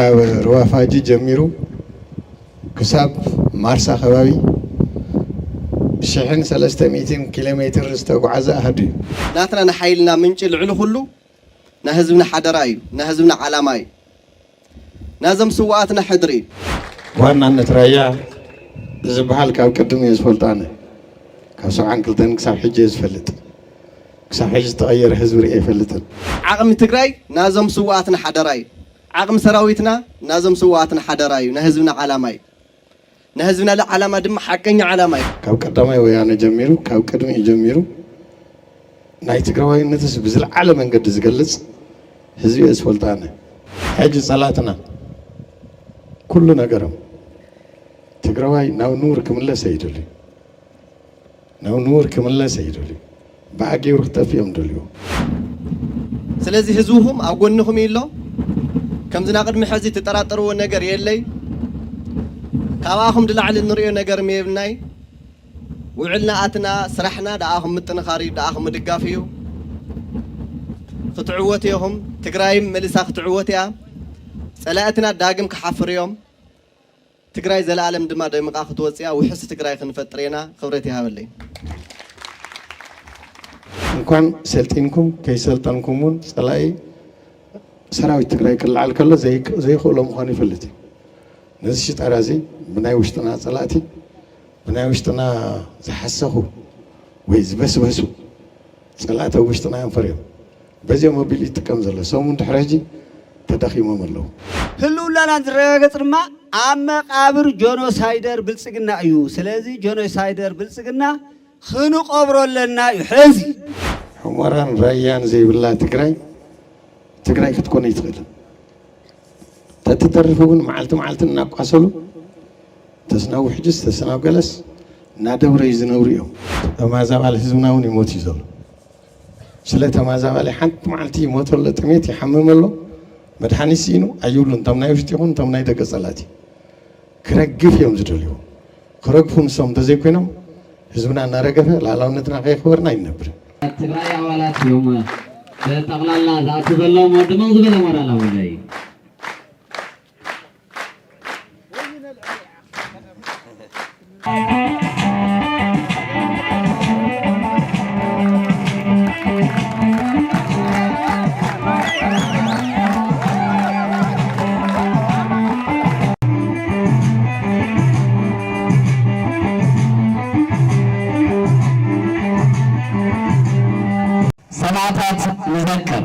روافاجي جميرو كساب مارسا خبابي شحن 300 كيلومتر استقعز أهدي ناتنا نحيلنا منش العلو كله نهزمنا حدراي نهزمنا علاماي نازم سواتنا حدري وانا نترايا زبحال كاو قدم يزفلطانه كاو سبعان كلتن كساب حجي يزفلط كساب حجي تغير حزب رئي يفلطن عقم تግራይ نازم سواتنا حدراي عقم سراويتنا نازم سواتنا حدراي نهزمنا علاماي نهزمنا لعلامة دم حقኛ علاماي كاو قدماي ويانا جميرو كاو قدمي جميرو ناي تግራዋይነትስ ብዝለዓለ መንገዲ ዝገልጽ ህዝቢ يزفلطانه حج صلاتنا كل نجرم تقرأي ناو نور كملا سيدولي ناو نور كملا سيدولي باقي ورختفي يوم دوليو سلازي هزوهم أقولنهم يلا كم زنا قد محزي تتراتروا نجر يلي كواهم دلع للنريو نجر ميبناي وعلنا أتنا سرحنا دعاهم متنخاري دعاهم مدقافيو خطعوتيهم تقرأي ملسا خطعوتيها سلاتنا داقم كحفر يوم تقرأي زلالم دما دايما قاخد وصيا ويحس تقرأي خنفترينا خبرتي هاولي እንኳን ሰልጢንኩም ከይሰልጠንኩምን ጸላይ ሰራዊት ትግራይ ክልዓል ከሎ ዘይኽእሎ ምዃኑ ይፈልጥ ነዚ ሽጣራዚ ብናይ ውሽጥና ጸላእቲ ብናይ ውሽጥና ዝሓሰኹ ወይ ዝበስበሱ ጸላእቲ ውሽጥና ይንፈርዮም በዚኦም ሞቢል ይጥቀም ዘሎ ሰሙን ድሕረጂ ተደኺሞም ኣለዉ ህልውናና ዝረጋገጽ ድማ ኣብ መቃብር ጆኖሳይደር ብልጽግና እዩ ስለዚ ጆኖሳይደር ብልጽግና ክንቆብረለና እዩ ሕዚ حمران ريان زي بالله تقراي كتكون يتغل تتطرفون معلت ناقاسلو تسناو حجز تسناو جلس نادور يزنوريو وما زال حزبناون يموت يزول سلته ما زال حنت معلتي يموت ولا تميت يحمم له مدحني سينو ايول انتم نايفتيون انتم ناي دقصلاتي كرغف يوم زدليو كرغفون سوم تزيكونم حزبنا نارغفه لالاونتنا خيخورنا ينبر تግራይ አባላት እዮም በጠቅላላ ዛቱ ዘሎም ወድመው ዝበለ ሞራል አወላይ ሰማዕታት ንዘክር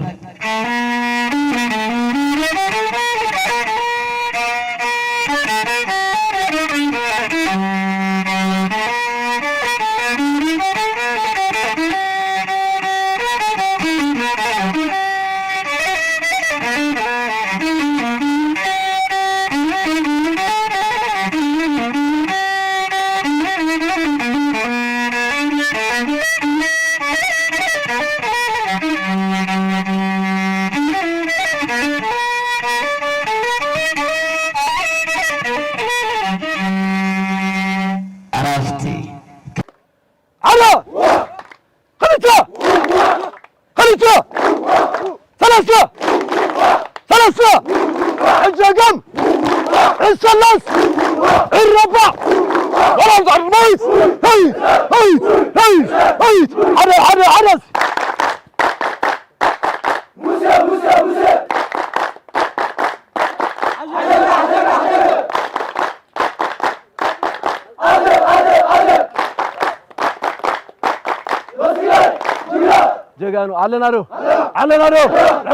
ثلاثة الجقم الثلاث الربع ورمز على الميت هيت حرس موسى جاكانو على نارو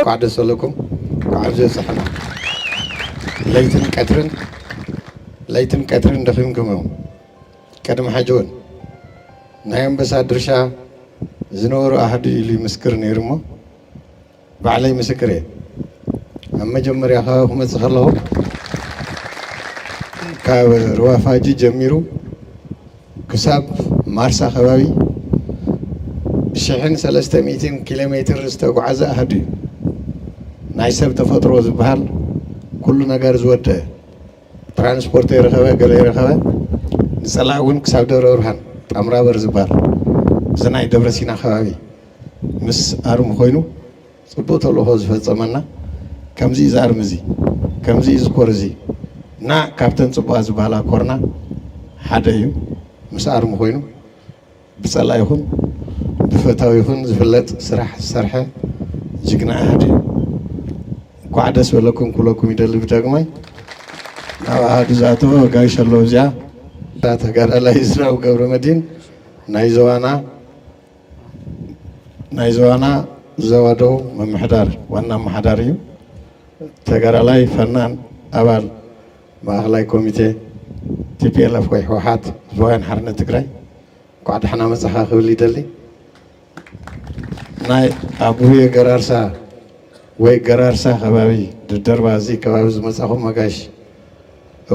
قاعد أسألكم قاعد صحنا ليتن كاترين دخيمكم يوم كدم حاجون نايم بس أدرشا زنور أحد اللي مسكر نيرمو بعلي مسكره أما جمر يا خا هم تخلوا كروافاجي جميرو كساب مارسا خبابي شحن 300 كيلومتر استقعز أهدي نايسب تفطرو زبحال كل نجار زود ترانسبورت يرخبه قال يرخبه نسلاون كساب دور أورهان أمرا برزبار زناي دبرسينا خبابي مس أرم خوينو صبوت الله هوز في زماننا كم زي زار مزي ከምዚ ዝኮር እዚ እና ካብተን ፅቡቃት ዝበሃላ ኮርና ሓደ እዩ ምስ ኣርሙ ኮይኑ ብፀላ ይኹን ብፈታዊ ይኹን ዝፍለጥ ስራሕ ዝሰርሐ ጅግና ኣሃድ እዩ ኳዕ ደስ በለኩም ኩለኩም ይደሊ ብደግማይ ናብ ኣሃዱ ዝኣተወ ጋይሽ ኣለዉ እዚኣ ተጋዳላይ ዝናብ ገብረ መድህን ናይ ዞባና ዞባ ደቡብ ምምሕዳር ዋና ኣመሓዳሪ እዩ ተጋዳላይ ፈናን ኣባል ማእኸላይ ኮሚቴ ቲፒኤልኤፍ ወይ ህወሓት ህዝባውያን ሓርነት ትግራይ ኳዕ ደሕና መፅኻ ክብል ይደሊ ናይ ኣቡየ ገራርሳ ወይ ገራርሳ ከባቢ ድደርባ እዚ ከባቢ ዝመፃኹም መጋሽ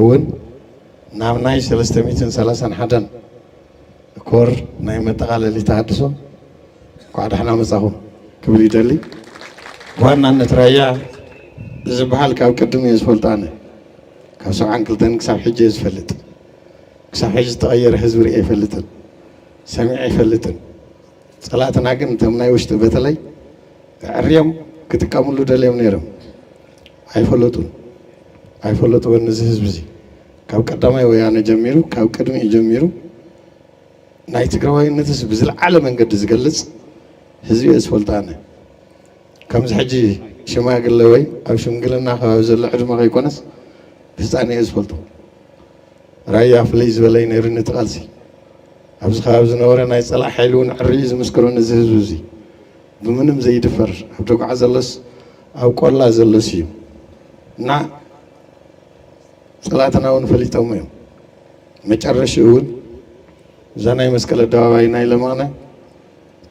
እውን ናብ ናይ 331 ኮር ናይ መጠቃለሊ ተሃድሶ ኳዕ ደሕና መፃኹም ክብል ይደሊ ዋናነት ራያ ዝበሃል ካብ ቅድም እየ ዝፈልጦ ኣነ ካብ 72 ክሳብ ሕጂ እየ ዝፈልጥ ክሳብ ሕጂ ዝተቐየረ ህዝቢ ርአ ኣይፈልጥን ሰሚዐ ኣይፈልጥን ፀላእትና ግን እቶም ናይ ውሽጢ በተለይ ዕርዮም ክጥቀምሉ ደልዮም ነይሮም ኣይፈለጡን እዚ ህዝቢ እዚ ካብ ቀዳማይ ወያነ ጀሚሩ ካብ ቅድሚ ጀሚሩ ናይ ትግራዋይነትስ ብዝለዓለ መንገዲ ዝገልጽ ህዝቢ እየ ዝፈልጦ ኣነ ከምዚ ሕጂ ሽማግለ ወይ ኣብ ሽምግልና ከባቢ ዘሎ ዕድመ ከይኮነስ ብህፃን እየ ዝፈልጦ ራያ ፍለይ ዝበለይ ነይሩ ነቲ ቃልሲ ኣብዚ ከባቢ ዝነበረ ናይ ፀላእ ሓይሊ እውን ዕርዩ ዝምስክሮ ነዚ ህዝቢ እዚ ብምንም ዘይድፈር ኣብ ደጉዓ ዘሎስ ኣብ ቆላ ዘሎስ እዩ እና ፀላእትና እውን ፈሊጦም እዮም መጨረሻ እውን እዛ ናይ መስቀል ኣደባባይ ናይ ለማነ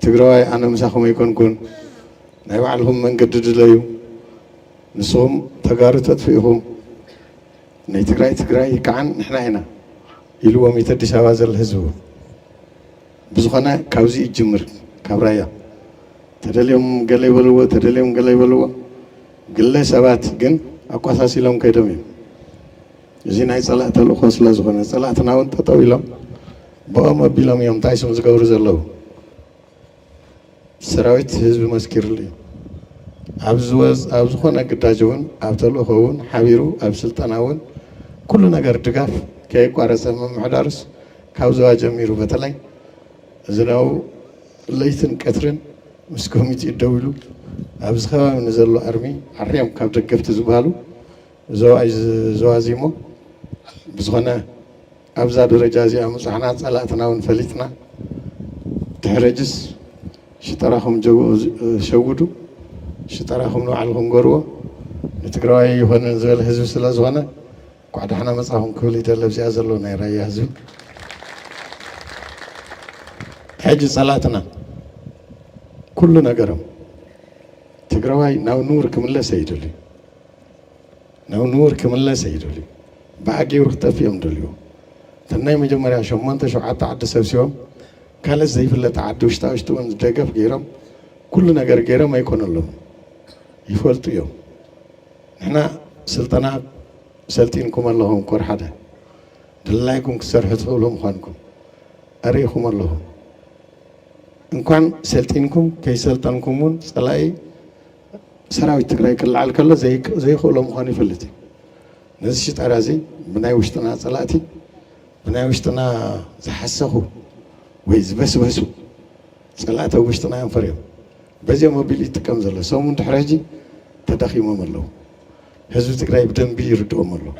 ትግራዋይ ኣነ ምሳኹም ኣይኮንኩን ናይ ባዕልኩም መንገዲ ድለዩ ንስኹም ተጋሩ ተጥፊኢኹም ናይ ትግራይ ከዓን ንሕና ኢና ኢልዎም እቲ ኣዲስ ኣበባ ዘሎ ህዝቢ ብዝኾነ ካብዚ ይጅምር ካብ ራያ ተደልዮም ገለ ይበልዎ ግለ ሰባት ግን ኣቋሳሲሎም ከይዶም እዮም እዚ ናይ ፀላእ ተልእኮ ስለ ዝኾነ ፀላእትና እውን ጠጠው ኢሎም ብኦም ኣቢሎም እዮም እንታይ ስም ዝገብሩ ዘለዉ ሰራዊት ህዝቢ መስኪርሉ እዩ ኣብ ዝኾነ ግዳጅ እውን ኣብ ተልእኮ እውን ሓቢሩ ኣብ ስልጠና እውን ኩሉ ነገር ድጋፍ ከየቋረፀ ምምሕዳርስ ካብ ዞባ ጀሚሩ በተለይ እዚ ናው ለይትን ቀትርን ምስ ኮሚቴ ደው ኢሉ ኣብዚ ከባቢ ንዘሎ ኣርሚ ዓርዮም ካብ ደገፍቲ ዝበሃሉ ዞባ እዚ እሞ ብዝኾነ ኣብዛ ደረጃ እዚኣ ምፅሕና ፀላእትና እውን ፈሊጥና ድሕረጅስ ሽጠራኹም ሸውዱ ሽጠራኹም ንባዕልኩም ገርዎ ንትግራዋይ ይኮነን ዝበለ ህዝቢ ስለ ዝኾነ ኳዕ ደሕና መፅኹም ክብል ይደለ ኣብዚኣ ዘሎ ናይ ራያ ህዝቢ ሕጂ ፀላእትና ኩሉ ነገሮም ትግራዋይ ናብ ንቡር ክምለስ ኣይደልዩ ብኣጊሩ ክጠፍዮም ደልዩ ተናይ መጀመርያ 8-7 ዓዲ ሰብሲቦም ካልእ ዘይፍለጥ ዓዲ ውሽጣ እውን ደገፍ ገይሮም ኩሉ ነገር ገይሮም ኣይኮነሎም ይፈልጡ እዮም ንሕና ስልጠና ሰልጢንኩም ኣለኹም ኮር ሓደ ድላይኩም ክሰርሑ ትኽእሉ ምዃንኩም ኣሪኢኹም ኣለኹም እንኳን ሰልጢንኩም ከይሰልጠንኩም እውን ፀላኢ ሰራዊት ትግራይ ክልዓል ከሎ ዘይኽእሎ ምዃኑ ይፈልጥ እዩ ነዚ ሽጠራ እዚ ብናይ ውሽጥና ፀላእቲ ብናይ ውሽጥና ዝሓሰኹ ወይ ዝበስበሱ ፀላእቲ ኣብ ውሽጥና እዮም በዚኦም ኣቢሉ ይጥቀም ዘሎ ሰሙን ድሕሪ ሕጂ ተደኺሞም ኣለዉ ህዝቢ ትግራይ ብደንቢ ይርድኦም ኣለዉ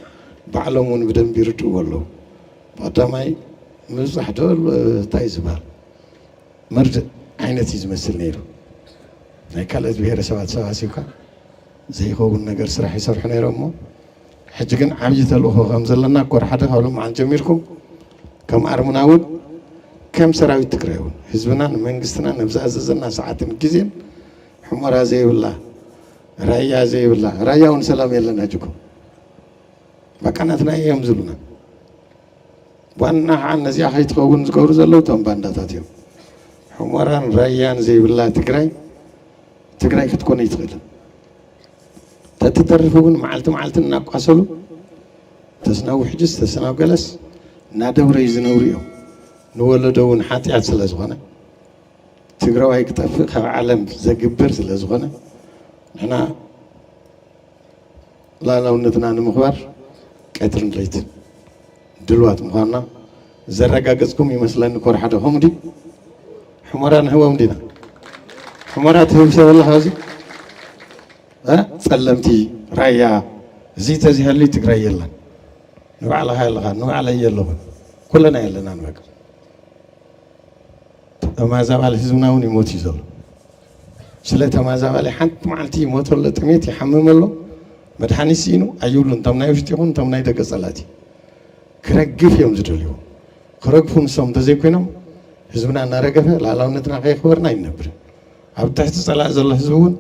ባዕሎም እውን ብደንቢ ይርድእዎ ኣለዉ ብቀዳማይ ምብፃሕ ዶ እንታይ ዝበሃል መርድእ ዓይነት እዩ ዝመስል ነይሩ ናይ ካልኦት ብሄረሰባት ሰባሲብካ ዘይኸውን ነገር ስራሕ ይሰርሑ ነይሮም እሞ ሕጂ ግን ዓብዪ ተልእኮ ከም ዘለና ኮር ሓደ ካብ ሎማዓን ጀሚርኩም ከም ኣርሙና እውን ከም ሰራዊት ትግራይ እውን ህዝብናን መንግስትና ነብዝኣዘዘና ሰዓትን ግዜን ሕሞራ ዘይብላ ራያ ዘይብላ ራያ እውን ሰላም የለን ሕጂኩም በቃናትና እዮም ዝብሉና ዋና ከዓ ነዚኣ ከይትኸውን ዝገብሩ ዘለዉ እቶም ባንዳታት እዮም ሕሞራን ራያን ዘይብላ ትግራይ ክትኮነ ይትኽእልን ተትተርፍ እውን መዓልቲ እናቋሰሉ ተስናው ሕጅስ ተስናው ገለስ እናደብረይ ዝነብሩ እዮም ንወለዶ እውን ሓጢኣት ስለ ዝኾነ ትግራዋይ ክጠፍእ ካብ ዓለም ዘግብር ስለ ዝኾነ ንሕና ላላውነትና ንምኽባር ቀትርን ለይት ድልዋት ምዃንና ዘረጋገጽኩም ይመስለኒ ኮርሓ ደኹም ዲ ሕሞራ ንህቦም ዲና ሕሞራ ትህብ ሰብ ኣለኻ እዚ ጸለምቲ ራያ እዚ ተዚሃሊ ትግራይ የለን ንባዕልኻ ኣለኻ ንባዕለይ ኣለኹ ኩለና የለና ንበቃ ተማዛባል ህዝብና እውን ይሞት እዩ ዘሎ ስለ ተማዛባል ሓንቲ መዓልቲ ይሞት ኣሎ ጥሜት ይሓምም ኣሎ መድሓኒት ሲኑ ኣይብሉን እቶም ናይ ውሽጢ ይኹን እቶም ናይ ደገ ጸላቲ ክረግፍ እዮም ዝደልዩ ክረግፉ ንሶም እንተዘይኮይኖም ህዝብና እናረገፈ ላዕላውነትና ከይኽበርና ኣይነብርን ኣብ ትሕቲ ጸላእ ዘሎ ህዝቢ እውን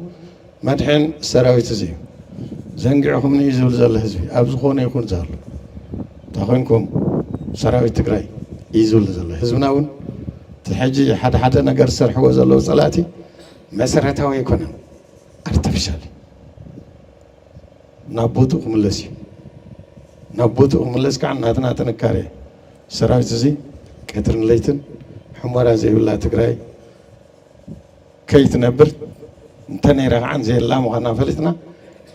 መድሕን ሰራዊት እዚ እዩ ዘንጊዕኹምኒ እዩ ዝብል ዘሎ ህዝቢ ኣብ ዝኾነ ይኹን ዝሃሉ እንታ ኮይንኩም ሰራዊት ትግራይ እዩ ዝብል ዘሎ ህዝብና እውን እቲ ሕጂ ሓደ ሓደ ነገር ዝሰርሕዎ ዘለዉ ጸላእቲ መሰረታዊ ኣይኮነን ኣርተፊሻል ናብ ቦትኡ ክምለስ እዩ ናብ ቦትኡ ክምለስ ከዓ ናትና ጥንካሬ ሰራዊት እዚ ቀትርን ለይትን ሕሞራ ዘይብላ ትግራይ ከይትነብር እንተነይራ ከዓ ዘየላ ምዃና ፈሊጥና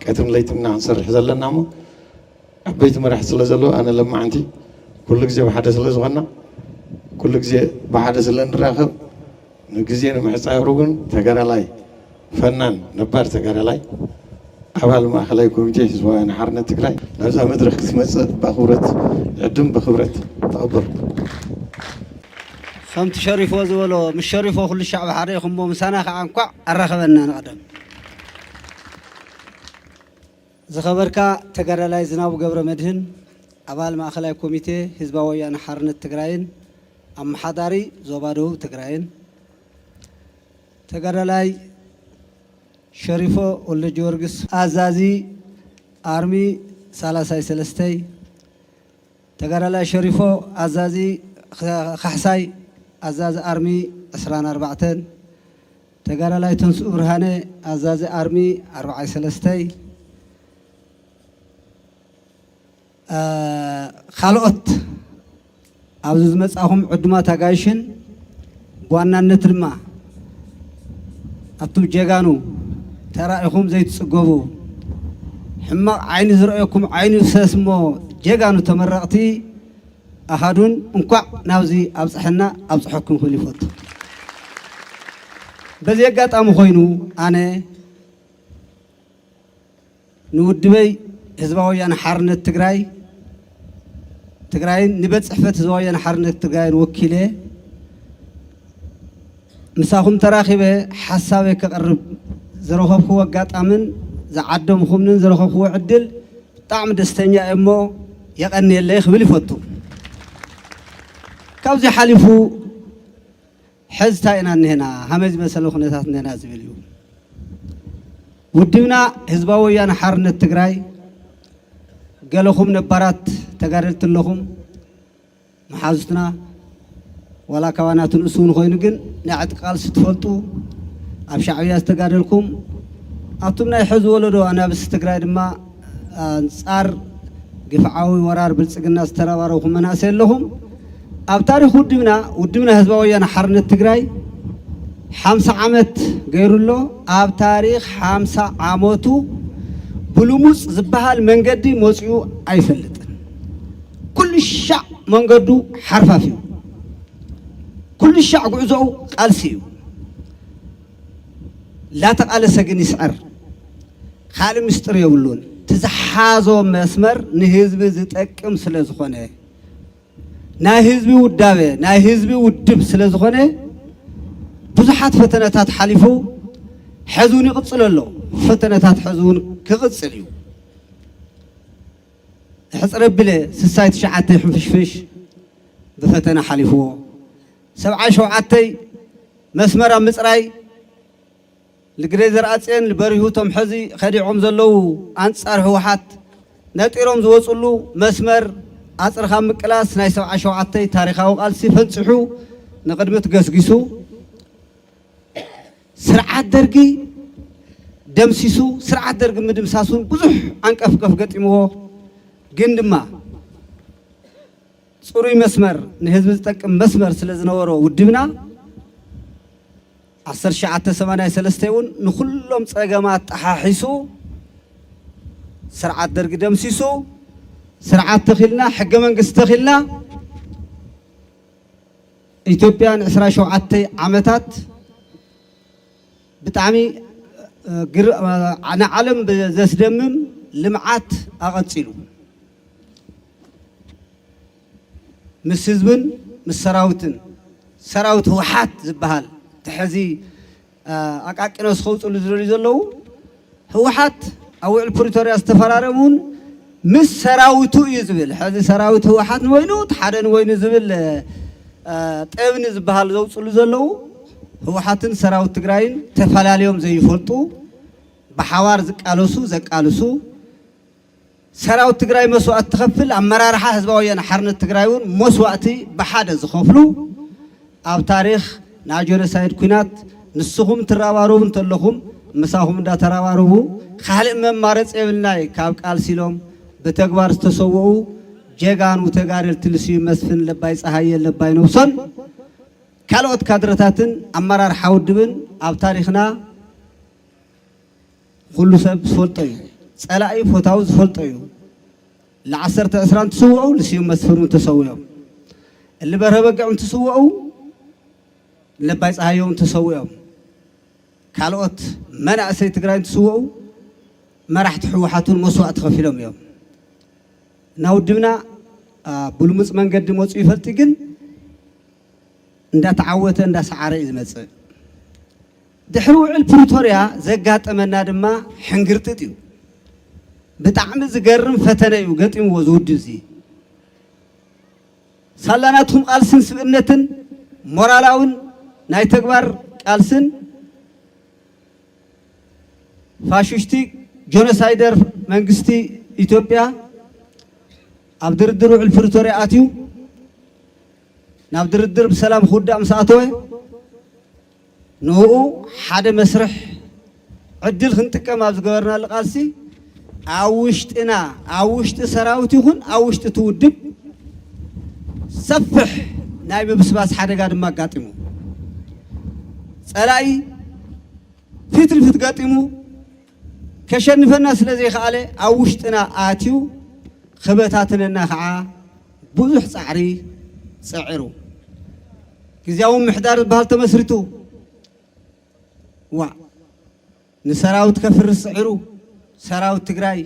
ቀትርን ለይትን ኢና ክንሰርሕ ዘለና እሞ ዓበይቲ መራሕቲ ስለ ዘለዎ ኣነ ለማዓንቲ ኩሉ ግዜ ብሓደ ስለ ዝኾንና ኩሉ ግዜ ብሓደ ስለ ንራኸብ ንግዜ ንምሕፃሩ ግን ተጋዳላይ ፈናን ነባር ተጋዳላይ ኣባል ማእኸላይ ኮሚቴ ህዝባውያን ሓርነት ትግራይ ናብዛ መድረክ ክትመፅእ ብኣኽብረት ዕድም ብኽብረት ተቐበሉ ከምቲ ሸሪፎ ዝበሎ ምስ ሸሪፎ ኩሉ ሻዕቢ ሓደ ኢኹም እሞ ምሳና ከዓ እንኳዕ ኣራኸበና ንቐደም ዝኸበርካ ተጋዳላይ ዝናቡ ገብረ መድህን ኣባል ማእኸላይ ኮሚቴ ህዝባዊ ወያነ ሓርነት ትግራይን ኣመሓዳሪ ዞባ ደቡብ ትግራይን ተጋዳላይ ሸሪፎ ወልደ ጊዮርጊስ ኣዛዚ ኣርሚ 33 ተጋዳላይ ሸሪፎ ኣዛዚ ካሕሳይ ኣዛዚ ኣርሚ 24 ተጋዳላይ ተንስኡ ብርሃነ ኣዛዚ ኣርሚ 43 ካልኦት ኣብዚ ዝመጻኹም ዕዱማት ኣጋይሽን ብዋናነት ድማ ኣብቱም ጀጋኑ ተራኢኹም ዘይትጽገቡ ሕማቕ ዓይኒ ዝረአየኩም ዓይኒ ሰስ እሞ ጀጋኑ ተመረቕቲ ኣሃዱን እንኳዕ ናብዚ ኣብፅሐና ኣብፅሐኩም ክብል ይፈቱ በዚ ኣጋጣሚ ኮይኑ ኣነ ንውድበይ ህዝባዊ ወያነ ሓርነት ትግራይን ንቤት ጽሕፈት ህዝባዊ ወያነ ሓርነት ትግራይን ወኪለ ምሳኹም ተራኺበ ሓሳበይ ከቕርብ ዝረኸብክዎ ኣጋጣምን ዝዓደምኹምን ዝረኸብክዎ ዕድል ብጣዕሚ ደስተኛ እሞ የቐኒየለይ ክብል ይፈቱ ካብዚ ሓሊፉ ሕዝታ ኢና እኒሄና ሃመይ ዝመሰለ ኩነታት እኒሄና ዝብል እዩ ውድብና ህዝባዊ ወያነ ሓርነት ትግራይ ገለኹም ነባራት ተጋደልቲ ኣለኹም መሓዙትና ዋላ ካባናት ንእሱውን ኮይኑ ግን ናይ ዕጥቃል ስትፈልጡ ኣብ ሻዕብያ ዝተጋደልኩም ኣብቶም ናይ ሕዚ ወለዶ ኣናብስ ትግራይ ድማ አንጻር ግፍዓዊ ወራር ብልጽግና ዝተረባረብኩም መናእሰይ ኣለኹም ኣብ ታሪክ ውድብና ህዝባዊ ወያነ ሓርነት ትግራይ 50 ዓመት ገይሩሎ ኣብ ታሪክ 50 ዓመቱ ብልሙፅ ዝበሃል መንገዲ መፅኡ ኣይፈልጥን ኩሉ ሻዕ መንገዱ ሓርፋፍ እዩ ኩሉ ሻዕ ጉዕዞኡ ቃልሲ እዩ ላተቃለሰ ግን ይስዕር ካልእ ምስጢር የብሉን ትዝሓዞ መስመር ንህዝቢ ዝጠቅም ስለ ዝኾነ ናይ ህዝቢ ውዳበ ናይ ህዝቢ ውድብ ስለ ዝኾነ ብዙሓት ፈተነታት ሓሊፉ ሕዝውን ይቕፅል ኣሎ ፈተነታት ሕዝውን ክቕፅል እዩ ሕፅረ ብለ 69 ሕንፍሽፍሽ ብፈተነ ሓሊፍዎ 77 መስመር ኣብ ምፅራይ ልግደ ዘርኣፅን ልበሪሁቶም ሕዚ ኸዲዖም ዘለዉ ኣንጻር ህወሓት ነጢሮም ዝወፅሉ መስመር ኣፅርኻ ምቅላስ ናይ 77 ታሪኻዊ ቃልሲ ፈንፂሑ ንቅድሚት ገስጊሱ ስርዓት ደርጊ ደምሲሱ ስርዓት ደርጊ ምድምሳሱን ብዙሕ አንቀፍቀፍ ገጢምዎ ግን ድማ ጽሩይ መስመር ንህዝቢ ዝጠቅም መስመር ስለ ዝነበሮ ውድብና 1983 እውን ንኩሎም ፀገማት ተሓሒሱ سرعات درق دمسيسو سرعات تخلنا حق منقس تخلنا إثيوبيان إسرائيل شوعتي عمتات بتعمي أنا علم بزسدمم لمعات أغتسلو مسزبن مسراوتن سراوت هو حات زبهال تحزي أكاكنا سخوت اللي زري زلو هو حات أو البريتوريا استفرارمون مس سراوتو يزبل هذا سراوت هو حات وينو تحرن وين زبل طيبن زبهال زوص اللي زلو هو حاتن سراوت تግራይን ተፈላልዮም ዘይፈልጡ بحوار زقالوسو سراوت تግራይ መስዋዕት تخفل أمرارح حزباوያን حرነት تግራይውን መስዋዕቲ بحاده ዝخفلو ኣብ ታሪኽ ናይ ጆኖሳይድ ኩናት ንስኹም ትራባረቡ እንተለኹም ምሳኹም እንዳተራባረቡ ካልእ መማረጽ የብልናይ ካብ ቃል ሲሎም በተግባር ዝተሰወኡ ጀጋኑ ተጋደልቲ ልስዩ መስፍን ለባይ ፀሃየ ለባይ ነውሰን ካልኦት ካድረታትን ኣመራርሓ ውድብን ኣብ ታሪኽና ኩሉ ሰብ ዝፈልጦ እዩ ፀላኢ ፎታው ዝፈልጦ እዩ ለ10 20 ተሰውኡ ልስዩ መስፍን ተሰውዮም اللي برهبقعون تسوقوا لباي صحيون تسوقوا كالوت منع سي تግራይን تسوقوا ما راح تحوحاتون مسوعة تخفيلهم يوم ناودمنا بلمص منقد موص يفلط ግን እንዳተዓወተ እንዳሰዓረ ይዝመጽ ድሕሩ البريتوريا ዘጋጠመና ድማ ሕንግርጥጥ እዩ بጣዕሚ ዝገርም ፈተነ እዩ ገጢምዎ ዝውድ እዚ سالاناتهم قالسن سبنتن مورالاون ناي تكبر قالسن فاششتي جونوسايدر منغستي إثيوبيا عبدالدر البريتوريا آتيو نعبدالدر بسلام خدام ساعتوه نوو حاد مسرح عدل خنتك ما بزغورنا القالسي عوشت سراوتي خن عوشت تودب سفح نايب بسباس حدا قاعد ما قاطمو صلاي فيت الفت قاطمو كشنفنا سلازي خاله اوشتنا اتيو خبتاتنا خا بوزح صعري صعرو كزياو محدار بهال تمسرتو وا نسراو تكفر صعرو سراو تግራይ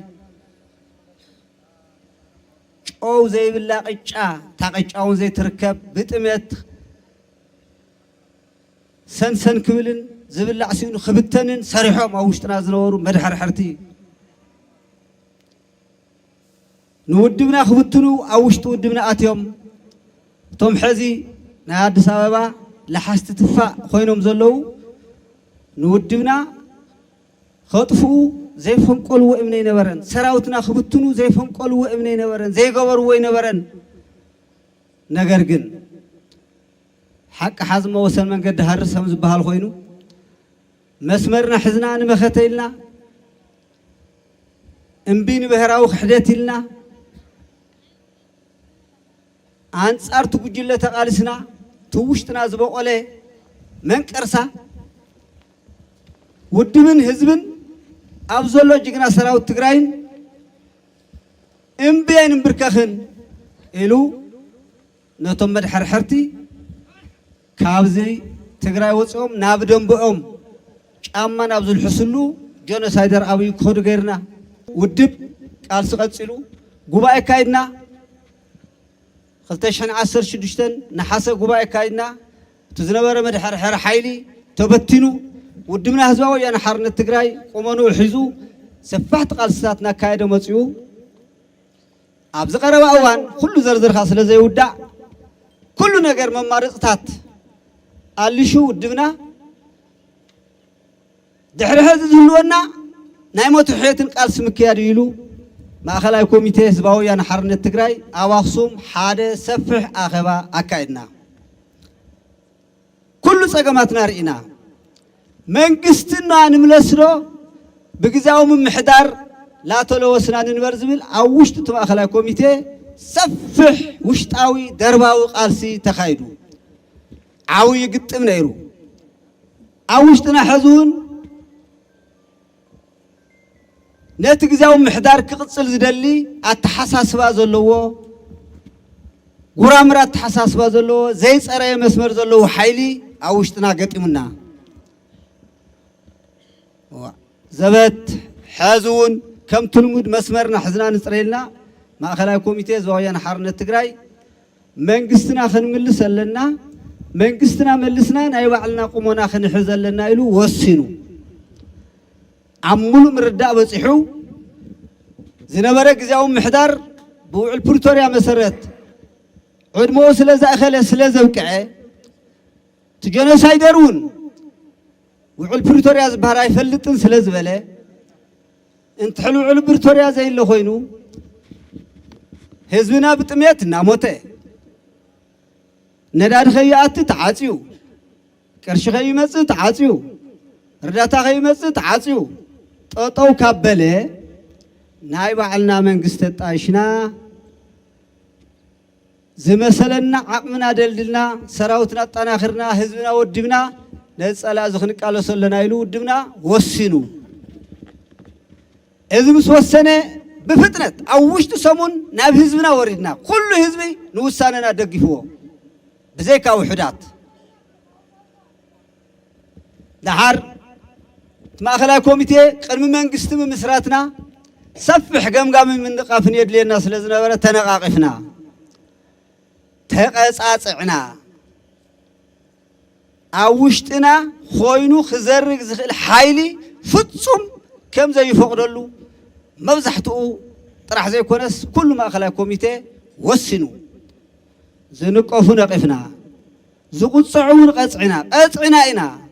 أو زي بالله قجع تقجعون زي تركب بتمت سن كبلن زي بالله عسين خبتنن سريحهم أو اشتنا زنورو مدحر حرتي نودبنا خبتنو أو اشتو ودبنا آتيوم توم حزي نهاد سببا لحست تفا خوينهم زلو نودبنا خطفو زي فنقل وإمني نبرن سراوتنا خبتنو زي فنقل وإمني نبرن زي قبر وإنبرن نجرجن حق حزم وصل من قد هرس هم زبها الخوينو مسمرنا حزنا مختيلنا امبين بهراو خدتيلنا أنصار تبجلة تقالسنا توشتنا زبقله من كرسا ودمن حزبن أبزلوا جينا سراوت تግራይን امبين بركخن إلو نتوم مدحر حرتي كابزي تግራይ وصوم نابدم بأم ጫማ ናብዙል ሕስሉ ጆኖሳይደር አብይ ኮድ ገርና ውድብ ቃል ስቀጽሉ ጉባኤ ካይድና 2016 ነሐሰ ጉባኤ ካይድና ትዝነበረ መድሐር ሕረ ሓይሊ ተበቲኑ ውድብና ህዝባዊ ወያነ ሓርነት ትግራይ ቆመኑ ሒዙ ሰፋሕቲ ቃልስታትና ካይደ መጽኡ ኣብዚ ቀረባ እዋን ኩሉ ዘርዝርካ ስለ ዘይውዳዕ ኩሉ ነገር መማርጽታት አልሹ ውድብና ድሕሪ ሕዚ ዝህልወና ናይ ሞት ሕየትን ቃልሲ ምክያድ ኢሉ ማእኸላይ ኮሚቴ ህዝባዊ ወያነ ሓርነት ትግራይ ኣብ ኣኽሱም ሓደ ሰፊሕ ኣኼባ ኣካይድና ኩሉ ፀገማትና ርኢና መንግስትና ንምለስሎ ብግዜያዊ ምምሕዳር ላተለወስና ንንበር ዝብል ኣብ ውሽጢ እቲ ማእኸላይ ኮሚቴ ሰፊሕ ውሽጣዊ ደርባዊ ቃልሲ ተኻይዱ ዓብዪ ግጥም ነይሩ ኣብ ውሽጥና ሕዚ እውን نت جزاو محدار كقصل زدلي التحساس بازلوه غرامرات التحساس بازلوه زي صراي مسمر زلوه حيلي اوشتنا قطيمنا زبت حازون كم تلمود مسمرنا حزنا نصريلنا ما خلاي كوميتي زويان حرنت تግራይ መንግስትና خنملسلنا መንግስትና መልስنا ናይ ባዕልና ቁሞና خنحزلنا ኢሉ ወሲኑ عملو مرداء بصحو زنبرة جزاو محدار بوع البريتوريا مسرت عدمو سلازا أخلا سلازا وكعه تجانا سايدرون وع البريتوريا زبهراي فلتن سلاز بله انت حلو على البريتوريا زي اللي خوينو هزبنا بتميت ناموته ندار خيات تعاصيو كرش خي مص تعاصيو رداتا خي مص تعاصيو طوطو كابله ناي بعلنا منግስት ጣሽና زمسلنا عقمنا دلدلنا سراوتنا طناخرنا حزبنا ودبنا نصلا زخنقالسلنا يلو ودبنا وسنو اذا مسوسنه بفطنت اوشت سمون ناب حزبنا وردنا كل حزبي نوساننا دغفو بزيكا وحدات دحر ماخلا كوميتي قدم منግስት مسراتنا سفح قمقام من نقافن يدلينا سلازنا تنقاقفنا تقصاصعنا اوشتنا خوينو خزرق زخل حيلي فصم كم زي يفقدلو مبزحتو طرح زي كونس كل ما خلا كوميتي وسنو زنقفو نقفنا زقصعون قصعنا إنا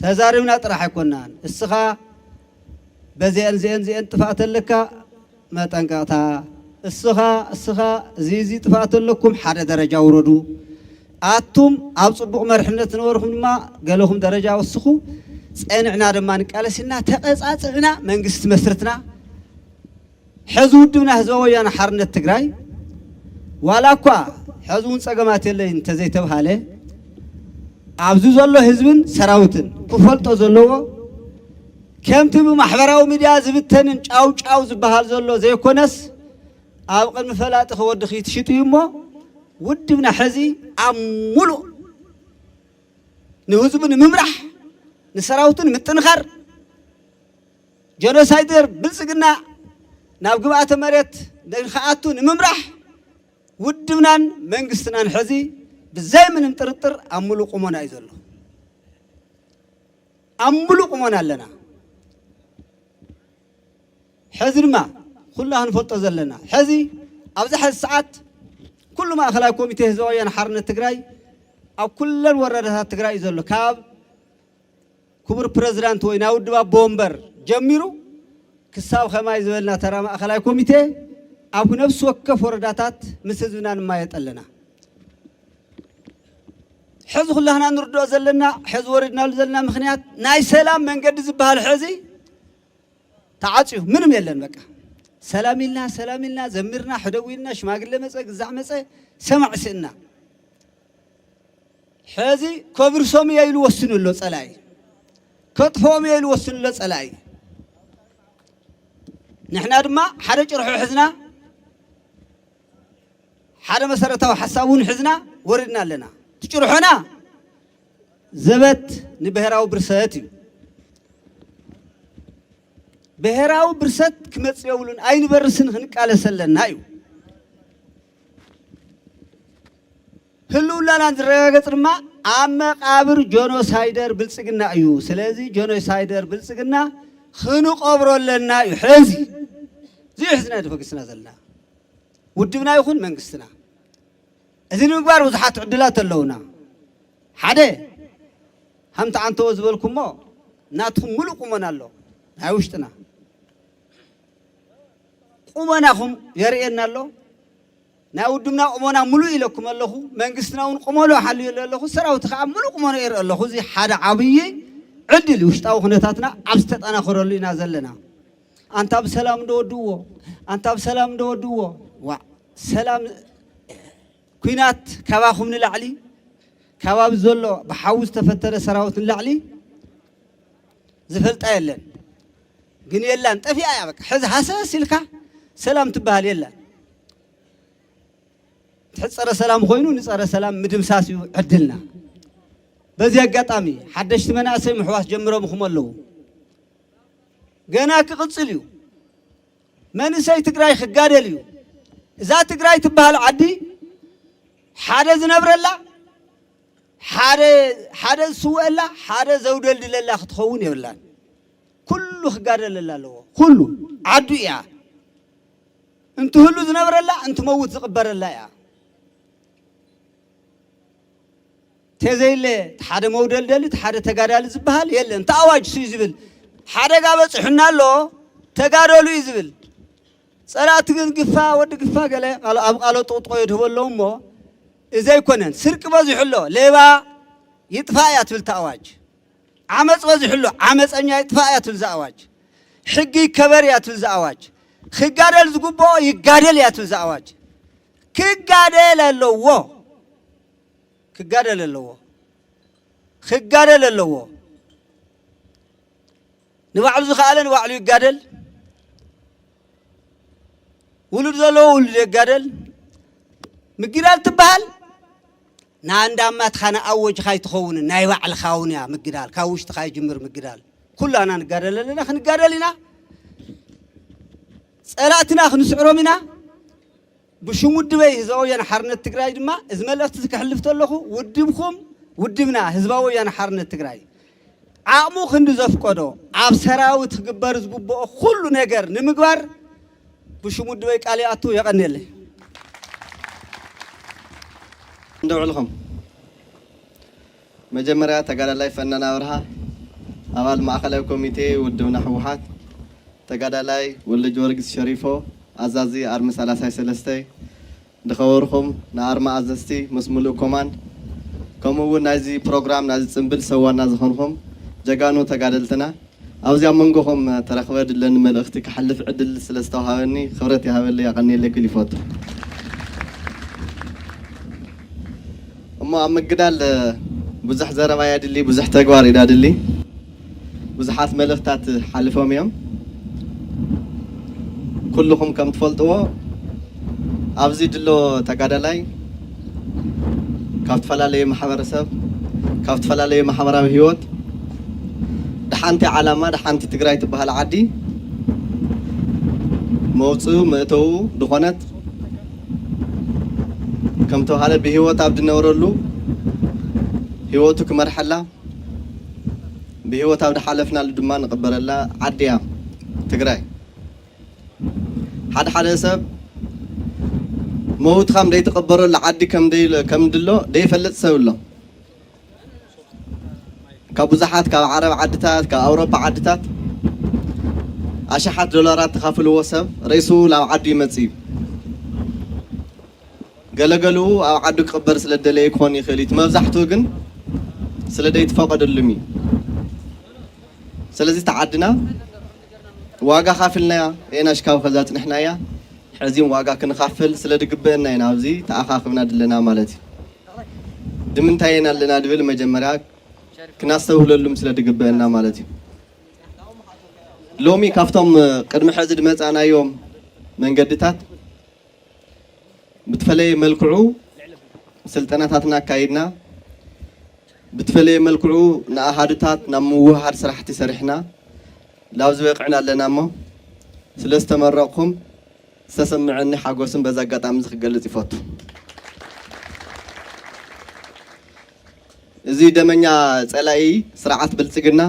تزاربنا طرح يكونان السخا بزين طفات لك ما تنقاتا السخا زي طفات لكم حدا درجة وردو آتم أبصبق مرحلة نورهم ما قالوهم درجة والسخو صنعنا دما نقالسنا تقصاصنا منግስት መስርትና حزو دمنا هزويانا حرنت تግራይ ዋላኳ حزون ጸገማት የለይ እንተ ዘይተባሃለ አብዙ ዘሎ ህዝብን ሰራዊትን ክፈልጦ ዘለዎ ከምቲ ማሕበራዊ ሚድያ ዝብተንን ጫው ዝበሃል ዘሎ ዘይኮነስ ኣብ ቅድሚ ፈላጥ ክወድኺ ትሽጡ ይሞ ውድብና ሕዚ ኣሙሉ ንህዝብን ምምራሕ ንሰራዊትን ምጥንኻር ጀኖሳይደር ብልጽግና ናብ ግብኣተ መሬት ንኸኣቱ ንምምራሕ ውድብናን መንግስትናን ሕዚ ብዘይ ምንም ጥርጥር ኣሙሉ ቁመና እዩ ዘሎ ኣሙሉ ቁመና ኣለና ሕዚ ድማ ኩላህ ንፈልጦ ዘለና ሕዚ ኣብዚ ሕዚ ሰዓት ኩሉ ማእኸላይ ኮሚቴ ህዝባዊ ወያነ ሓርነት ትግራይ ኣብ ኩለን ወረዳታት ትግራይ እዩ ዘሎ ካብ ክቡር ፕሬዝዳንት ወይ ናይ ውድብ ኣቦ ወንበር ጀሚሩ ክሳብ ከማይ ዝበልና ተራ ማእኸላይ ኮሚቴ ኣብ ነፍስ ወከፍ ወረዳታት ምስ ህዝብና ንማየጥ ኣለና ሕዚ ኩላህና ንርድኦ ዘለና ሕዚ ወሪድናሉ ዘለና ምክንያት ናይ ሰላም መንገዲ ዝበሃል ሕዚ ተዓፅዩ ምንም የለን በቃ ሰላም ኢልና ዘሚርና ሕደዊልና ሽማግለ መፀ ግዛዕ መፀ ሰማዕ ስእና ሕዚ ከብርሶም ኢሉ ወስኑሎ ፀላይ ከጥፎም ኢሉ ወስኑሎ ፀላይ ንሕና ድማ ሓደ ጭርሖ ሕዝና ሓደ መሰረታዊ ሓሳቡን ሕዝና ወሪድና ኣለና ትጭርሖና ዘበት ንብሔራዊ ብርሰት እዩ ብሔራዊ ብርሰት ክመጽ የብሉን ኣይንበርስን ክንቃለሰለና እዩ ህልውናና ዝረጋገጽ ድማ ኣብ መቃብር ጆኖሳይደር ብልጽግና እዩ ስለዚ ጆኖሳይደር ብልጽግና ክንቆብሮ ኣለና እዩ ሕዚ እዚ ሕዝና ድፈግስና ዘለና ውድብና ይኹን መንግስትና እዚ ንምግባር ብዙሓት ዕድላት ኣለውና ሓደ ሃምታ አንተዎ ዝበልኩሞ ናትኩም ሙሉ ቁመና ኣሎ ናይ ውሽጥና ቁመናኹም የርእየና ኣሎ ናይ ውድብና ቁመና ሙሉ ኢለኩም ኣለኹ መንግስትና እውን ቁመሎ ሓልዩ ኣለኹ ሰራዊት ከዓ ሙሉ ቁመና የርኢ ኣለኹ እዚ ሓደ ዓብይ ዕድል ውሽጣዊ ኩነታትና ኣብ ዝተጠናኸረሉ ኢና ዘለና አንተ ኣብ ሰላም እንደወድዎ ዋ ሰላም ኩናት ከባኹም ንላዕሊ ከባቢ ዘሎ ብሓዊ ዝተፈተረ ሰራዊት ንላዕሊ ዝፈልጣ የለን ግን የላን ጠፊያ ያ በቃ ሕዚ ሃሰስ ኢልካ ሰላም ትበሃል የላን ትሕፀረ ሰላም ኮይኑ ንፀረ ሰላም ምድምሳስ እዩ ዕድልና በዚህ አጋጣሚ ሓደሽቲ መናእሰይ ምሕዋስ ጀምሮምኩም ኣለዉ ገና ክቕፅል እዩ መንእሰይ ትግራይ ክጋደል እዩ እዛ ትግራይ ትበሃል ዓዲ ሓደ ዝነብረላ ሓደ ዝስውአላ ሓደ ዘውደልድለላ ክትኸውን የብላን ኩሉ ክጋደለላ ኣለዎ ኩሉ ዓዱ እያ እንትህሉ ዝነብረላ እንትመውት ዝቕበረላ እያ ተዘይለ ሓደ መውደልደሊ ሓደ ተጋዳሊ ዝበሃል የለን ተኣዋጅ ሱ ዝብል ሓደጋ በፅሑና ኣሎ ተጋደሉ እዩ ዝብል ፀላት ግን ግፋ ወዲ ግፋ ገለ ኣብ ቃሎ ጥቕጥቆ ይድህቦ ኣለዉ እሞ እዚ ኣይኮነን ስርቂ በዚሑ ኣሎ ሌባ ይጥፋ እያ ትብል ተኣዋጅ ዓመፅ በዚሑ ኣሎ ዓመፀኛ ይጥፋ እያ ትብል ዝኣዋጅ ሕጊ ይከበር እያ ትብል ዝኣዋጅ ክጋደል ዝግብኦ ይጋደል እያ ትብል ዝኣዋጅ ክጋደል ኣለዎ ክጋደል ኣለዎ ንባዕሉ ዝኸኣለ ንባዕሉ ይጋደል ውሉድ ዘለዎ ውሉድ ይጋደል ምግዳል ትበሃል ናንዳማትኻ ንኣወጅኻ ይትኸውን ናይ ባዕልኻ እውን እያ ምግዳል ካብ ውሽጥኻ ይጅምር ምግዳል ኩላና ንጋደል ኣለና ክንጋደል ኢና ፀላእትና ክንስዕሮም ኢና ብሽሙ ውድበይ ህዝባዊ ወያነ ሓርነት ትግራይ ድማ እዚ መልእኽቲ ዝክሕልፍ ተለኹ ውድብኩም ውድብና ህዝባዊ ወያነ ሓርነት ትግራይ ዓቕሙ ክንዲ ዘፍቀዶ ኣብ ሰራዊት ክግበር ዝግብኦ ኩሉ ነገር ንምግባር ብሽሙ ውድበይ ቃል ይኣቱ የቐኒየለይ እንደውዕልኩም መጀመሪያ ተጋዳላይ ፈናና ብርሃ ኣባል ማእኸላዊ ኮሚቴ ውድብና ሕወሓት ተጋዳላይ ወልደ ጊዮርጊስ ሸሪፎ ኣዛዚ ኣርሚ 33 ድኸበርኩም ንኣርማ ኣዘዝቲ ምስ ሙሉእ ኮማንድ ከምኡውን ናይዚ ፕሮግራም ናይዚ ፅምብል ሰዋና ዝኾንኩም ጀጋኑ ተጋደልትና ኣብዚ ኣብ መንጎኹም ተረኽበ ድለኒ መልእኽቲ ክሓልፍ ዕድል ስለ ዝተዋሃበኒ ክብረት ይሃበለይ ኣቐኒየለይ ክል ይፈቱ እሞ ኣብ ምግዳል ብዙሕ ዘረባ የድሊ ብዙሕ ተግባር ኢና ድሊ ብዙሓት መልእኽታት ሓልፎም እዮም ኩልኩም ከም ትፈልጥዎ ኣብዚ ድሎ ተጋዳላይ ካብ ተፈላለየ ማሕበረሰብ ካብ ተፈላለየ ማሕበራዊ ህይወት ድሓንቲ ዓላማ ድሓንቲ ትግራይ ትበሃል ዓዲ መውፅኡ መእተው ድኾነት ከም ተባሃለ ብህይወት ኣብ ድነብረሉ ህይወቱ ክመርሐላ ብህይወት ኣብ ድሓለፍናሉ ድማ ንቕበረላ ዓዲ እያ ትግራይ ሓደ ሰብ መውት ከም ደይተቐበረሉ ዓዲ ከም ድሎ ደይፈልጥ ሰብ ኣሎ ካብ ብዙሓት ካብ ዓረብ ዓድታት ካብ ኣውሮፓ ዓድታት ኣሽሓት ዶላራት ተኻፍልዎ ሰብ ርእሱ ናብ ዓዱ ይመፅእ እዩ ገለገሉ ኣብ ዓዱ ክቕበር ስለ ደለየ ክኾን ይኽእል እዩ መብዛሕትኡ ግን ስለ ደይትፈቐደሉም እዩ ስለዚ ተዓድና ዋጋ ካፍልናያ ኤና ሽካብ ከዛ ፅንሕና እያ ሕዚም ዋጋ ክንካፍል ስለ ድግበአና ኢና ኣብዚ ተኣኻኽብና ድለና ማለት እዩ ድምንታይ ኢና ኣለና ድብል መጀመርያ ክናስተውህለሉም ስለ ድግበአና ማለት እዩ ሎሚ ካብቶም ቅድሚ ሕዚ ድመፃናዮም መንገድታት ብትፈለየ መልክዑ ስልጠናታትና ኣካይድና ብትፈለየ መልክዑ ንኣሃዱታት ናብ ምውሃድ ስራሕቲ ሰሪሕና ላብዚ በቅዕና ኣለና እሞ ስለ ዝተመረቕኩም ዝተሰምዐኒ ሓጎስን በዛ ኣጋጣሚ ዝክገልጽ ይፈቱ እዚ ደመኛ ፀላኢ ስርዓት ብልጽግና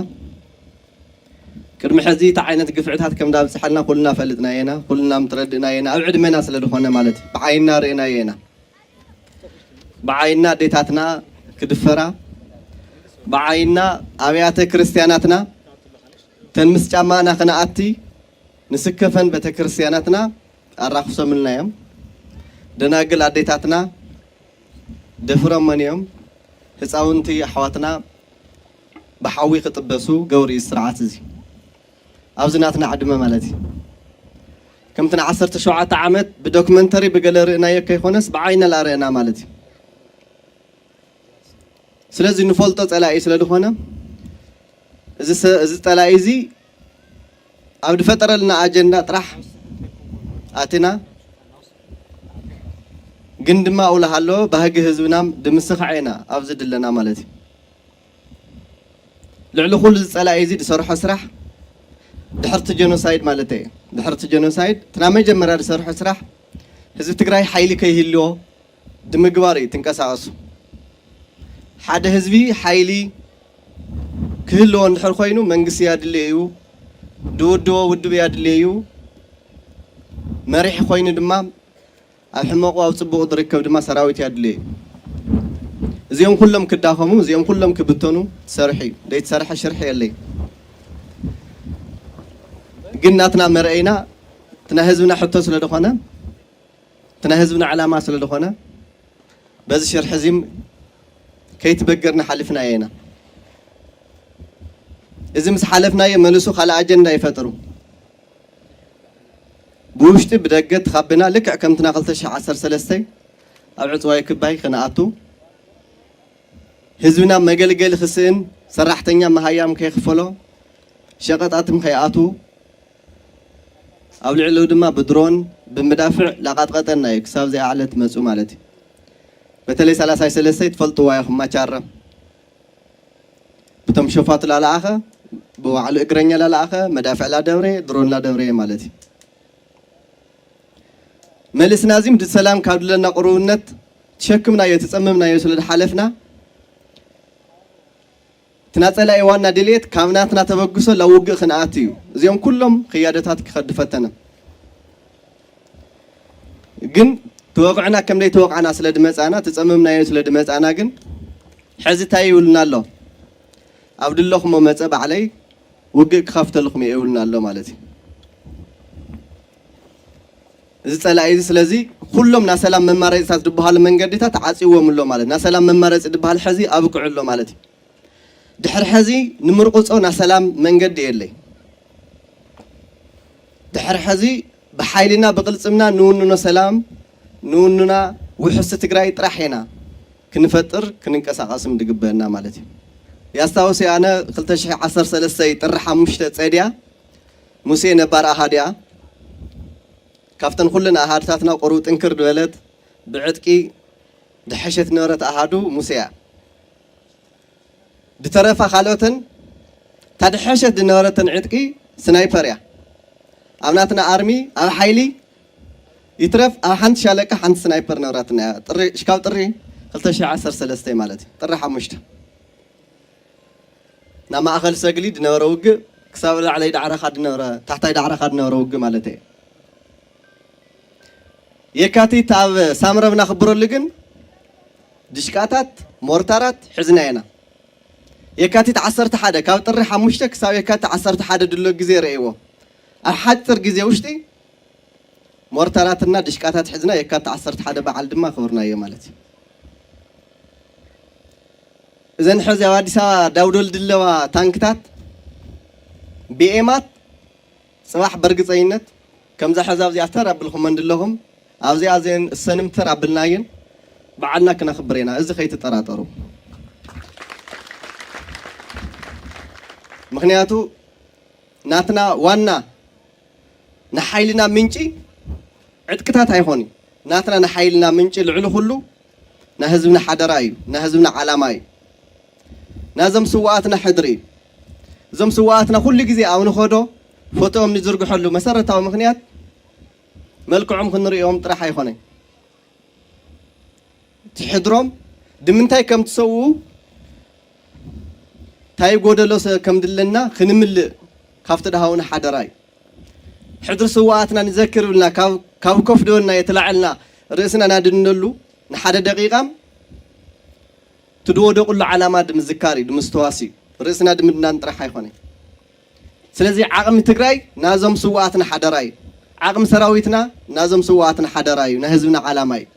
ቅድሚ ሕዚ እቲ ዓይነት ግፍዕታት ከም ዳብፅሐልና ኩልና ፈልጥና ኢና ኩልና ምትረድእና ኢና ኣብ ዕድመና ስለ ድኾነ ማለት እዩ ብዓይንና ርኢና ኢና ብዓይንና ኣዴታትና ክድፈራ ብዓይንና ኣብያተ ክርስቲያናትና ተንምስ ጫማና ክነኣቲ ንስከፈን ቤተ ክርስቲያናትና ኣራኽሶምልና እዮም ደናግል ኣዴታትና ደፍሮመን እዮም ህፃውንቲ ኣሕዋትና ብሓዊ ክጥበሱ ገውሪ ስርዓት እዚ ኣብዚ ናትና ዕድመ ማለት እዩ ከምቲ 17 ዓመት ብዶክመንተሪ ብገለ ርኢናዮ ከይኮነስ ብዓይና ላርአና ማለት እዩ ስለዚ ንፈልጦ ፀላኢ ስለ ዝኾነ እዚ ፀላኢ እዚ عبد فترة لنا أجندة طرح أتنا قندما أولا هالو بهاجي هزبنا دمسخ عينا أفزد لنا مالتي لعلو كل السألة يزيد صرح سرح دحرت جينوسايد مالتي دحرت جينوسايد تنامي جمرة صرح سرح هزب تقرأي حيلي كيهلو دمجواري تنكساسو حدا هزبي حيلي كهلو نحر خوينو منقسي يادليو دو ودو يادليو مريح خوينو دمام الحماق أو صبغ دركب دما سراويت يادلي زيهم كلهم كداخمو زيهم كلهم كبتونو سرحي ديت سرح شرحي اللي قلناتنا مرئينا تنهزبنا حتى سلا دخنا تنهزبنا علامة سلا دخنا بس شرح زيم كي تبقرنا حلفنا اينا إذا مس حلفنا يملسو خلا أجندا يفترو بوشتي بدقت خبنا لك كم تناقلتش 10 سلستي أبعد واي كباي خناقتو هزبنا مجلجل خسين سرحتني ما هيام كي خفلو شقطاتم خياتو أو العلو دما بدرون بمدافع لقد قتلنا يكسب زي علت مسؤول مالتي بتلي 3 سلستي تفلتوا واي ما شارة بتم شوفات العلاقة بوعلو إقرنيا العلاقة مدافع لا دوري درون لا دوري مالتي ملس نازم دي السلام كادو لنا قرونت تشكمنا يتصممنا يسولد حالفنا تناصل ايوانا ديليت كامناتنا تبغسو لوق خناتيو زيهم كلهم قيادتات كخدفتنا جن توقعنا كم لي توقعنا سلد مصانا تصممنا يسولد مصانا جن حزي تايولنا الله عبد الله ما مصب علي وق خفت لكم يقولنا الله مالتي زتلا ايز سلازي كلهم ناسلام ممارصات دبحال منغديታት عصيوم له ማለት ناسلام ممارص دبحال حزي ابقع له ማለት دحر حزي نمرقصو ناسلام منغد يلي دحر حزي بحيلنا بقلصمنا نوننا سلام نوننا وحس تግራይ ጥራሕና كنفطر كننقساقسم دغبنا ማለት ያስታውስ ያነ 2013 ጥር 5 ጸዲያ ሙሴ ነባር አሃዲያ كافتن كلنا أهادتنا قرو تنكر دولت بعتكي دحشت نورت أهادو موسيا دترفا خالوتن تدحشت نورت عتكي سنايبريا أمناتنا أرمي أو حيلي يترف أحنت شالك أحنت سنايبر نورتنا طري شكاو طري 2010 سلستي مالتي طري حمشت نما أخل سجلي دنوروج كسابل علي دعرة خد نورة تحت دعرة خد نوروج مالتي يكاتي تاب سامرة بنخبرو لجن دشكاتات مورتارات حزناينا يكاتي تعصرت حدا كاو طري حمشتك ساو يكاتي تعصرت حدا دلو جزي رأيوه أحد تر جزي وشتي مورتاراتنا دشكاتات حزنا يكاتي تعصرت حدا بعد ما خبرنا يا مالتي إذن حزي وادسا داودول دلوا تانكتات بيئمات صباح برقص عينت كم زح حزاب زي أثر قبلهم من دلهم أوزي أزين السنم ترى بالناين بعدنا كنا خبرينا إذا خيت تراترو مخنياتو ناتنا وانا نحايلنا منشي عدكتات هايخوني ناتنا نحايلنا منشي العلو كله نهزمنا حدراي نهزمنا علاماي نازم سواتنا حدري زم سواتنا كل جزء أو نخدو فوتوهم نزرق حلو مسرة أو مخنيات ملكعهم خنريهم طرح يخوني تحضرهم دمنتاي كم تسووا تاي غودلوس كم دلنا خنمل كافت دهاون حدراي حضر سواتنا نذكر لنا كاو كف دولنا يطلعلنا رئيسنا نادنلو نحد دقيقه تدودو كل علامات مذكاري دمستواسي رئيسنا دمنا نطرح يخوني سلازي عقم تግራይ نازم سواتنا حدراي عقم سراويتنا نازم سواتنا حدراي نهزبنا علاماي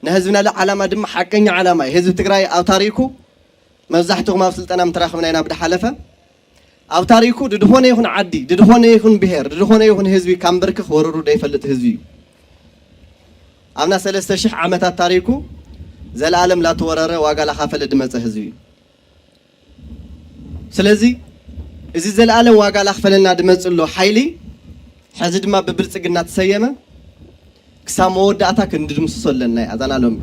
نهزبنا لعلامه دم حقኛ علاماي هزب تግራይ او تاريخو مزحتكم ما سلطنا متراخمنا هنا بده حلفه او تاريخو ددهونه يكون عدي ددهونه يكون بهر ددهونه يكون حزبي كامبرك وررو دايفلت حزبي امنا 3000 عامات تاريخو زلالم لا تورره واغا لا خافل دمص حزبي سلازي إذا زلالة واقع لخفلنا دمزلو حيلي حزد ما ببلصقنا تسيمه كسامو وداتا كندمس صلنا أذان لهم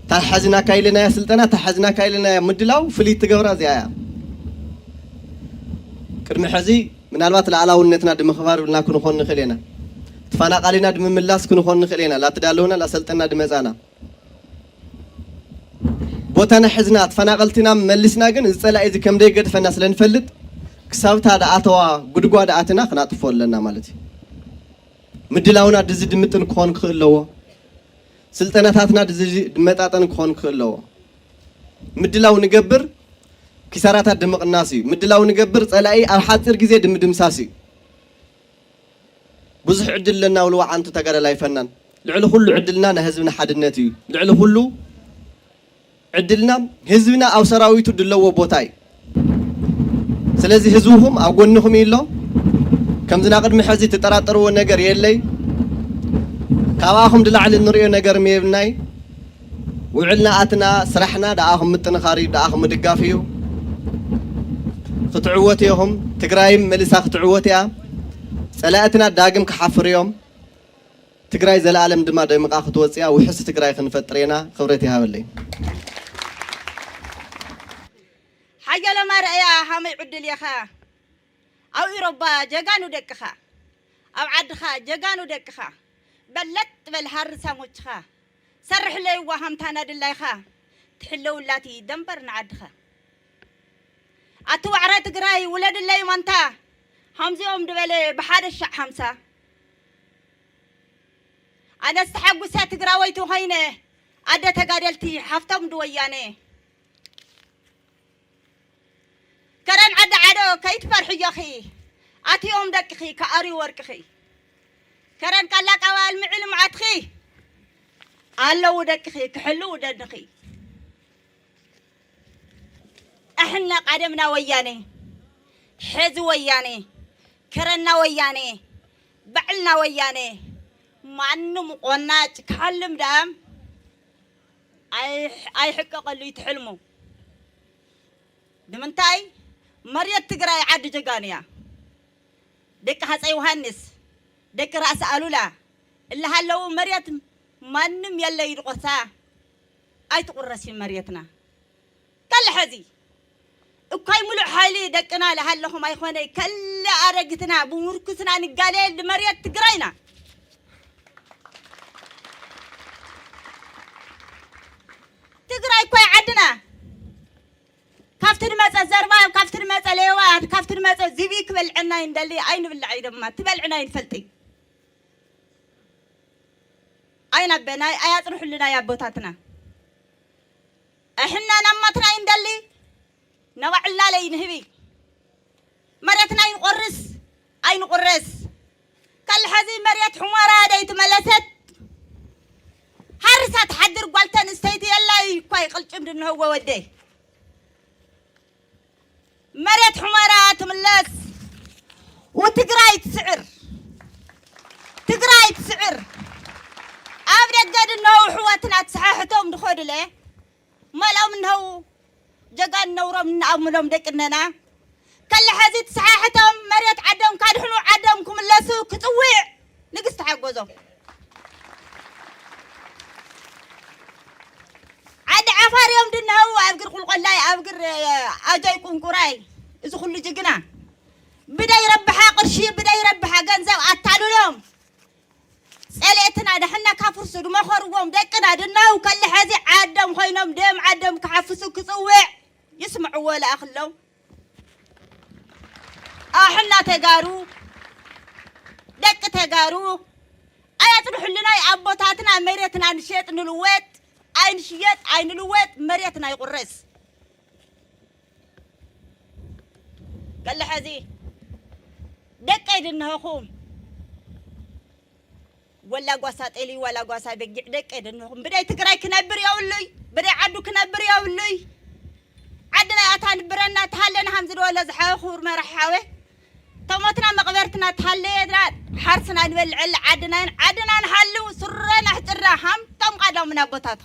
تا حزنا كايلنا يا سلطنا تا حزنا كايلنا يا مدلاو فليت تجورا زيايا كرم حزي من الوقت العلاونتنا دم خبار ولا كنا خون نخلينا تفانا قالنا دم ملاس كنا خون نخلينا لا تدالونا لا سلطنا دم زانا بوتانا حزنا تفانا قلتنا ملسنا جن إزالا إذا كم دقيقة فناس لنفلت كسبت هذا أتوا قدقوا هذا أتنا خنا تفول لنا مالتي مدلاونا دزيد متن كون خلوا سلطنا تاتنا دزيد متاتن كون خلوا مدلاو نجبر كسرات الدمق الناسي مدلاو نجبر تلاقي الحاضر جزء دم ساسي بزح عدل لنا ولو عنتو تجار لا يفنن لعله كله عدلنا نهزمنا حد النتي لعله كله عدلنا هزمنا أو سراويتو دلوا بوتاي سلازي هزوهم أو قنهم يلا كم زنا قد محزي تتراتروا النجار يلي كواهم دلع النوري النجار ميبناي وعلنا أتنا سرحنا دعاهم متنخاري دعاهم مدقافيو خطعوتيهم تقرايم ملسا خطعوتيها سلاءتنا داقم كحفر يوم تقراي زل عالم دما دايما قاخد وصيا وحس تقراي خنفترينا خبرتها باللي حاجة لما رأيها حامي عدل يخا أو إيروبا جاقانو دكخا أو عدخا جاقانو دكخا بلت بالحر ساموشخا سرح لي وهم تانا دلاي خا تحلو اللاتي دنبر نعدخا أتو عرات قراي ولد اللي مانتا حمزي دبلي بحاد الشع حمسا أنا استحق سات قراويتو هينه أدا تقادلتي حفتم دوياني كرن عدو كيت فرحي يخي أتيهم دكخي كأري وركخي كرن كلاك أوال معلم عدخي قالوا دكخي كحلو دنخي احنا قدمنا وياني حز وياني كرنا وياني بعلنا وياني مع انه مقناج كحلم دام اي حقق اللي يتحلموا دمنتاي مريت تقراي عد جقانيا دك حصي يوحنس دك راس الولا اللي هلو مريت مانم يلا يدقسا اي تقرسي مريتنا كل حزي وكاي ملو حالي دقنا لهالهم اي خوني كل ارقتنا بمركزنا نقاليل مريت تقراينا تقراي كوي عدنا كافتر مصا زربان كافتر مصا ليوات كافتر مصا زبيك بلعنا يندلي عين بالعيد ما تبلعنا ينفلطي اين بناي ايا تروح لنا يا بوتاتنا احنا نمتنا يندلي نوع الله لي نهبي مريتنا ينقرس اين قرس كل حزي مريت حمارة ديت ملست حرسات حدر قالتن استيتي يلا كوي قلتم انه هو ودي مريت حمارة تملس وتقراي تسعر ابدا قد انه حواتنا تسحاحتهم دخول له مالهم انه جاقان نورا من أملهم دكننا كل حزي تسحاحتهم مريت عدم كادحنو عدم كملسو كتويع نقص تحقوزو عاد عفار يوم دنا هو أبقر قل قلاي أبقر أجايكم كراي إذا كل جقنا بدا يربحها قرشي بدا يربحها قنزاو أتعلو لهم سألتنا دحنا كافرسو دما خروهم دكنا دنا وكل حزي عدم خينهم دم عدم كحفسو كتويع يسمعوا ولا أخلو احنا تجارو دك تجارو ايا تروح لنا ابوتاتنا مريتنا نشيط نلوت عين شيط عين نلوت مريتنا يقرس قال حزي دك ايدنا اخوم ولا قوسات الي ولا قوسا بقع دك ايدنا اخوم بداي تقراي كنبر يا ولي بداي عدو كنبر يا ولي عدنا أتان برنا تحلنا همزة ولا زحاخور مرحوه تومتنا مقبرتنا تحلي درات حرسنا نبلع عدنا نحلو سرنا احترا هم توم قادوا من أبوتات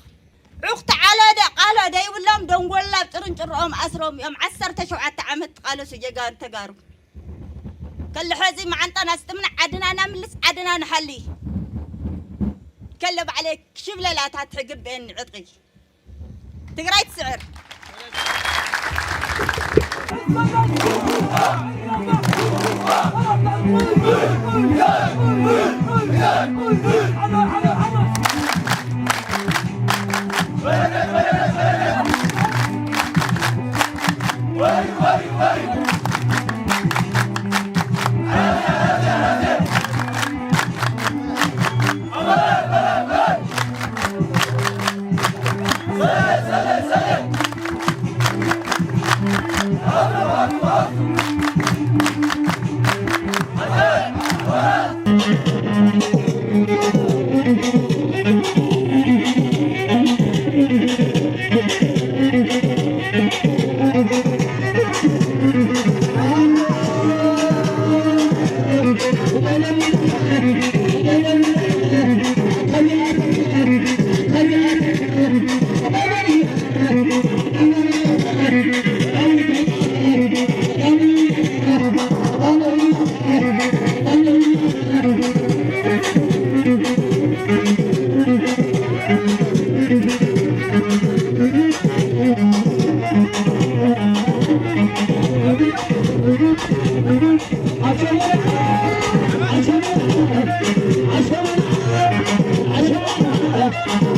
عقت على ده قالوا ده يقولهم دنقول لا بترنجرهم أسرهم يوم 17 عمت قالوا سجان تجارب كل حزي مع أنت ناس تمنع عدنا نملس عدنا نحلي كلب عليك شوف لا تحقق بين عطقي تقرأي سعر عشان